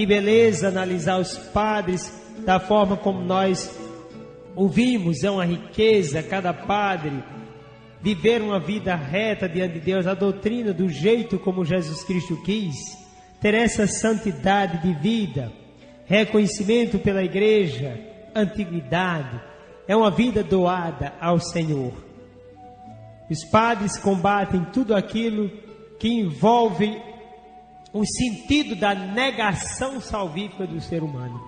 Que beleza analisar os padres da forma como nós ouvimos. É uma riqueza cada padre viver uma vida reta diante de Deus, a doutrina do jeito como Jesus Cristo quis, ter essa santidade de vida, reconhecimento pela igreja, antiguidade, é uma vida doada ao Senhor. Os padres combatem tudo aquilo que envolve o sentido da negação salvífica do ser humano.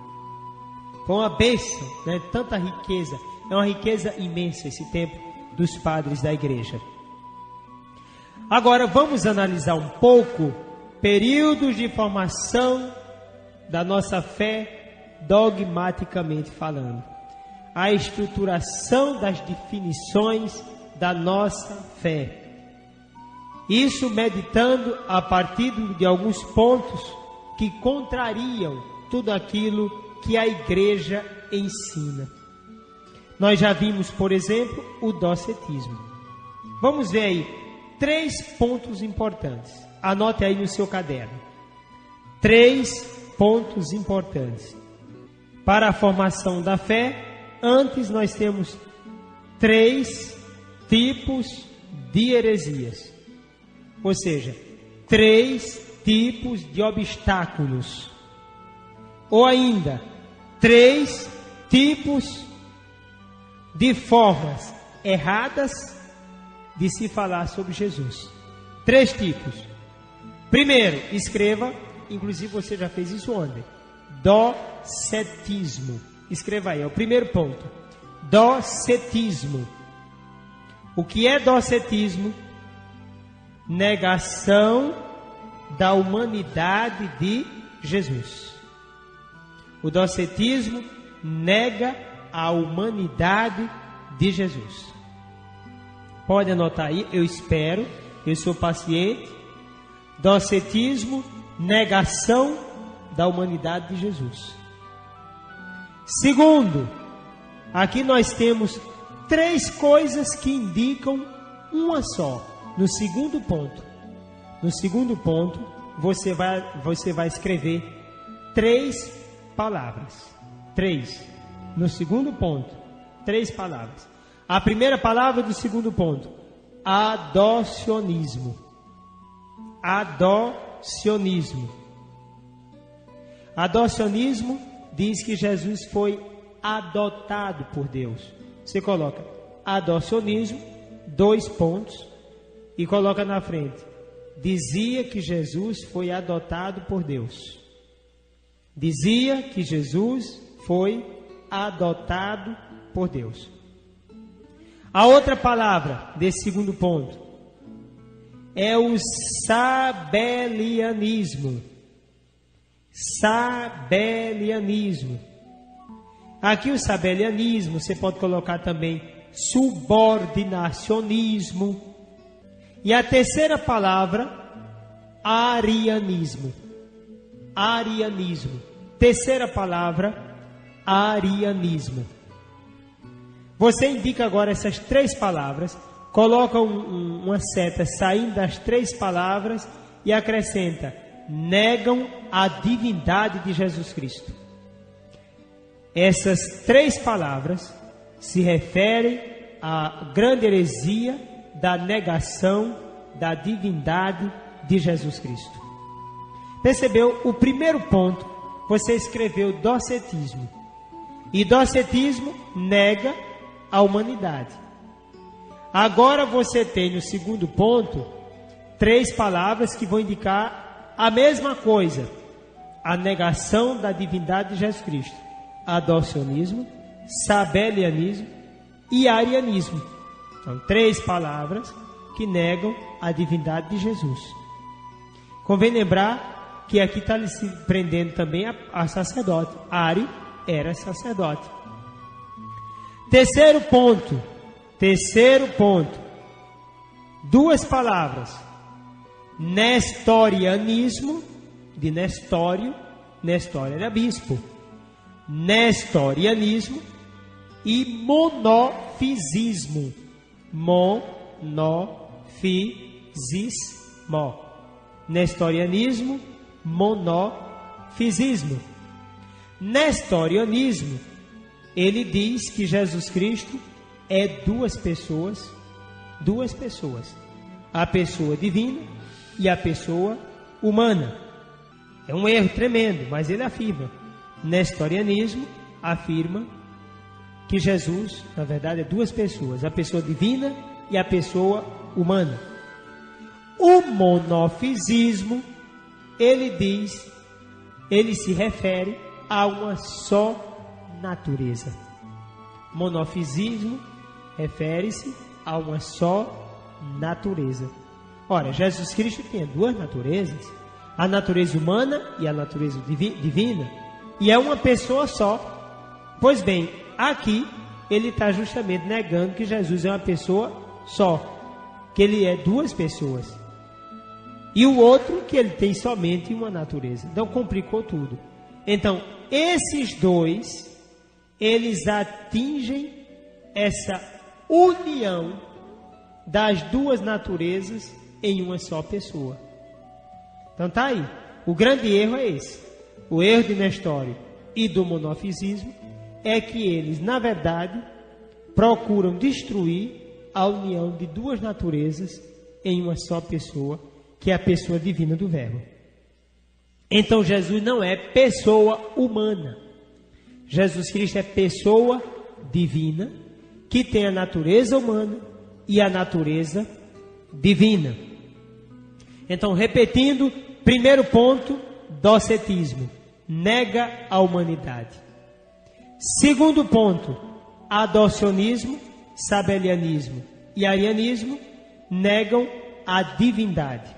Foi uma bênção, né? Tanta riqueza, é uma riqueza imensa esse tempo dos padres da igreja. Agora vamos analisar um pouco períodos de formação da nossa fé, dogmaticamente falando. A estruturação das definições da nossa fé. Isso meditando a partir de alguns pontos que contrariam tudo aquilo que a igreja ensina. Nós já vimos, por exemplo, o docetismo. Vamos ver aí 3 pontos importantes. Anote aí no seu caderno. 3 pontos importantes. Para a formação da fé, antes nós temos 3 tipos de heresias. Ou seja, 3 tipos de obstáculos. Ou ainda, 3 tipos de formas erradas de se falar sobre Jesus. 3 tipos. Primeiro, escreva, inclusive você já fez isso ontem. Docetismo. Escreva aí, é o primeiro ponto. Docetismo. O que é docetismo? Negação da humanidade de Jesus. O docetismo nega a humanidade de Jesus. Pode anotar aí, eu espero, eu sou paciente. Docetismo, negação da humanidade de Jesus. Segundo, aqui nós temos 3 coisas que indicam uma só. No segundo ponto, você vai escrever 3 palavras. 3. No segundo ponto, 3 palavras. A primeira palavra do segundo ponto: adocionismo. Adocionismo. Adocionismo diz que Jesus foi adotado por Deus. Você coloca adocionismo, 2 pontos, e coloca na frente: dizia que Jesus foi adotado por Deus. Dizia que Jesus foi adotado por Deus. A outra palavra desse segundo ponto é o sabelianismo. Sabelianismo. Aqui o sabelianismo, você pode colocar também subordinacionismo. E a terceira palavra, arianismo. Arianismo. Terceira palavra, arianismo. Você indica agora essas 3 palavras, coloca uma seta saindo das 3 palavras e acrescenta: negam a divindade de Jesus Cristo. Essas 3 palavras se referem à grande heresia da negação da divindade de Jesus Cristo. Percebeu? O primeiro ponto, você escreveu docetismo. E docetismo nega a humanidade. Agora você tem no segundo ponto 3 palavras que vão indicar a mesma coisa: a negação da divindade de Jesus Cristo. Adocionismo, sabelianismo e arianismo. São 3 palavras que negam a divindade de Jesus. Convém lembrar que aqui está se prendendo também a sacerdote. Ari era sacerdote. Terceiro ponto. 2 palavras: nestorianismo, de Nestório. Nestório era bispo. Nestorianismo e monofisismo. Monofisismo. Nestorianismo, monofisismo. monofisismo. Nestorianismo, ele diz que Jesus Cristo é duas pessoas, a pessoa divina e a pessoa humana. É um erro tremendo, mas ele afirma. Nestorianismo afirma que Jesus, na verdade, é duas pessoas, a pessoa divina e a pessoa humana. O monofisismo, ele se refere a uma só natureza. Monofisismo refere-se a uma só natureza. Ora, Jesus Cristo tinha duas naturezas, a natureza humana e a natureza divina, e é uma pessoa só. Pois bem, aqui ele está justamente negando que Jesus é uma pessoa só, que ele é duas pessoas. E o outro, que ele tem somente uma natureza. Então complicou tudo. Então, esses dois, eles atingem essa união das duas naturezas em uma só pessoa. Então tá aí. O grande erro é esse. O erro de Nestório e do monofisismo é que eles, na verdade, procuram destruir a união de duas naturezas em uma só pessoa, que é a pessoa divina do Verbo. Então Jesus não é pessoa humana. Jesus Cristo é pessoa divina, que tem a natureza humana e a natureza divina. Então, repetindo, primeiro ponto, docetismo, nega a humanidade. Segundo ponto, adocionismo, sabelianismo e arianismo negam a divindade.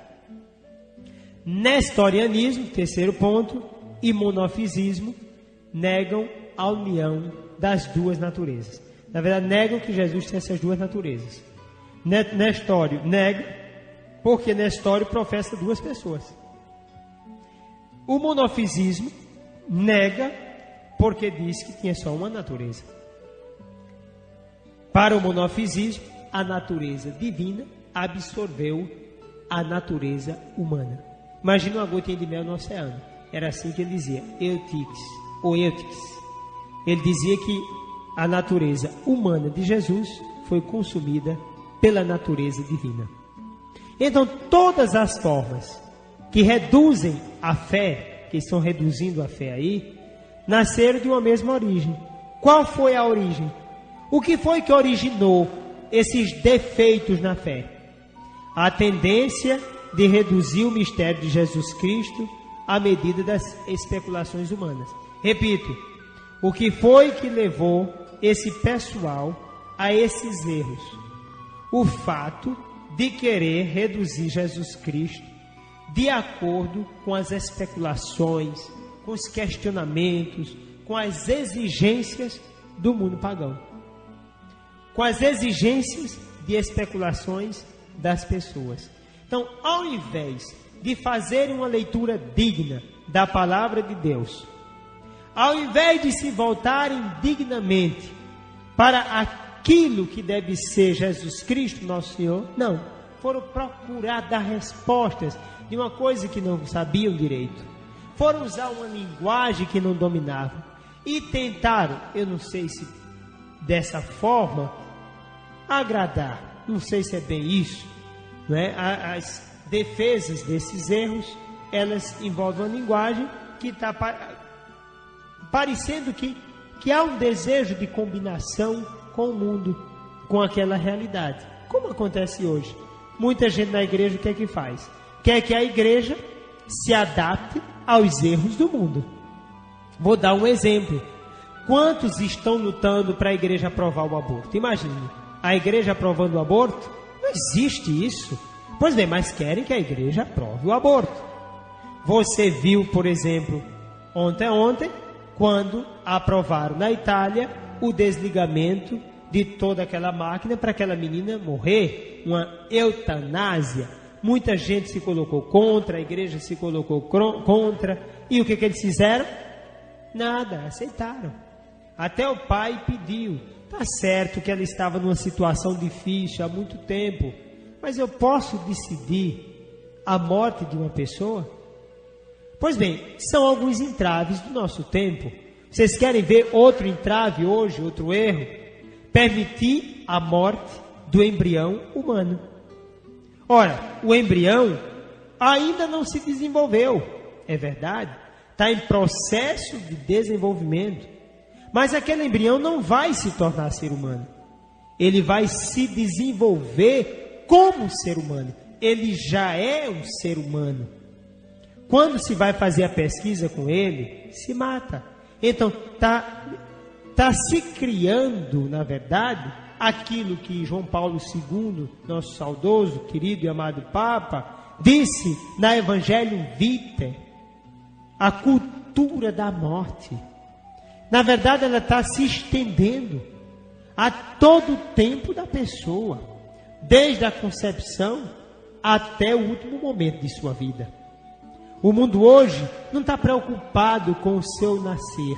Nestorianismo, terceiro ponto, e monofisismo negam a união das duas naturezas. Na verdade, negam que Jesus tem essas duas naturezas. Nestório nega, porque Nestório professa duas pessoas. O monofisismo nega, porque diz que tinha só uma natureza. Para o monofisismo, a natureza divina absorveu a natureza humana. Imagina uma gotinha de mel no oceano. Era assim que ele dizia, Eutix, ou Eutix. Ele dizia que a natureza humana de Jesus foi consumida pela natureza divina. Então, todas as formas que reduzem a fé, que estão reduzindo a fé aí, nasceram de uma mesma origem. Qual foi a origem? O que foi que originou esses defeitos na fé? A tendência de reduzir o mistério de Jesus Cristo à medida das especulações humanas. Repito, o que foi que levou esse pessoal a esses erros? O fato de querer reduzir Jesus Cristo de acordo com as especulações, com os questionamentos, com as exigências do mundo pagão, com as exigências de especulações das pessoas. Então, ao invés de fazer uma leitura digna da palavra de Deus, ao invés de se voltarem dignamente para aquilo que deve ser Jesus Cristo, nosso Senhor, não, foram procurar dar respostas de uma coisa que não sabiam direito, foram usar uma linguagem que não dominavam e tentaram, eu não sei se dessa forma, agradar, não sei se é bem isso, não é? As defesas desses erros, elas envolvem uma linguagem que está parecendo que há um desejo de combinação com o mundo, com aquela realidade. Como acontece hoje? Muita gente na igreja, o que é que faz? Quer que a igreja se adapte aos erros do mundo. Vou dar um exemplo. Quantos estão lutando para a igreja aprovar o aborto? Imagine, a igreja aprovando o aborto? Não existe isso. Pois bem, mas querem que a igreja aprove o aborto. Você viu, por exemplo, ontem, quando aprovaram na Itália o desligamento de toda aquela máquina para aquela menina morrer, uma eutanásia. Muita gente se colocou contra, a igreja se colocou contra, e o que eles fizeram? Nada, aceitaram. Até o pai pediu. Tá certo que ela estava numa situação difícil há muito tempo, mas eu posso decidir a morte de uma pessoa? Pois bem, são alguns entraves do nosso tempo. Vocês querem ver outro entrave hoje, outro erro? Permitir a morte do embrião humano. Ora, o embrião ainda não se desenvolveu, é verdade, está em processo de desenvolvimento, mas aquele embrião não vai se tornar ser humano, ele vai se desenvolver como ser humano, ele já é um ser humano. Quando se vai fazer a pesquisa com ele, se mata. Então, está se criando, na verdade, aquilo que João Paulo II, nosso saudoso, querido e amado Papa, disse na Evangelho Vitae, a cultura da morte. Na verdade, ela está se estendendo a todo o tempo da pessoa, desde a concepção até o último momento de sua vida. O mundo hoje não está preocupado com o seu nascer,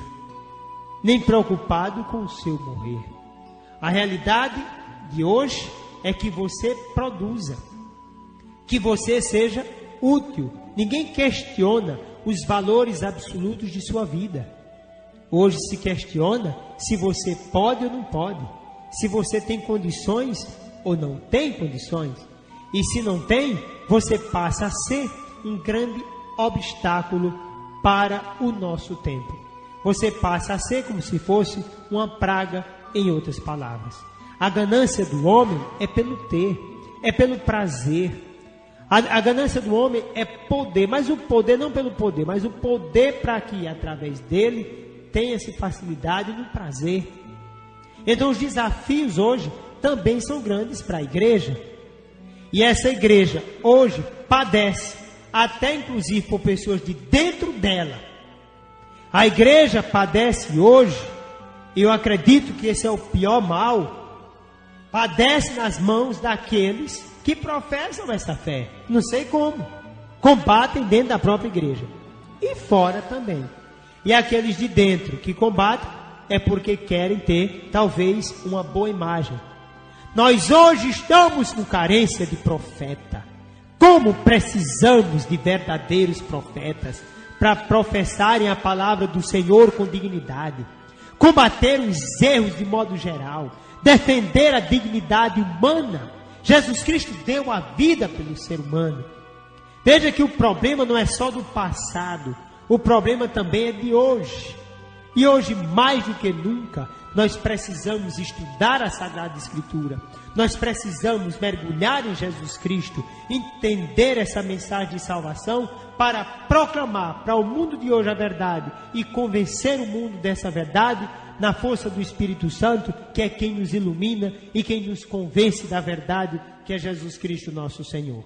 nem preocupado com o seu morrer. A realidade de hoje é que você produza, que você seja útil. Ninguém questiona os valores absolutos de sua vida. Hoje se questiona se você pode ou não pode, se você tem condições ou não tem condições. E se não tem, você passa a ser um grande obstáculo para o nosso tempo. Você passa a ser como se fosse uma praga, em outras palavras. A ganância do homem é pelo ter, é pelo prazer. A ganância do homem é poder, mas o poder não pelo poder, mas o poder para que através dele tenha-se facilidade no prazer. Então os desafios hoje também são grandes para a igreja. E essa igreja hoje padece, até inclusive por pessoas de dentro dela. A igreja padece hoje, e eu acredito que esse é o pior mal, padece nas mãos daqueles que professam essa fé. Não sei como. Combatem dentro da própria igreja. E fora também. E aqueles de dentro que combatem é porque querem ter, talvez, uma boa imagem. Nós hoje estamos com carência de profeta. Como precisamos de verdadeiros profetas para professarem a palavra do Senhor com dignidade, combater os erros de modo geral, defender a dignidade humana. Jesus Cristo deu a vida pelo ser humano. Veja que o problema não é só do passado, o problema também é de hoje. E hoje, mais do que nunca, nós precisamos estudar a Sagrada Escritura. Nós precisamos mergulhar em Jesus Cristo, entender essa mensagem de salvação para proclamar para o mundo de hoje a verdade e convencer o mundo dessa verdade na força do Espírito Santo, que é quem nos ilumina e quem nos convence da verdade, que é Jesus Cristo nosso Senhor.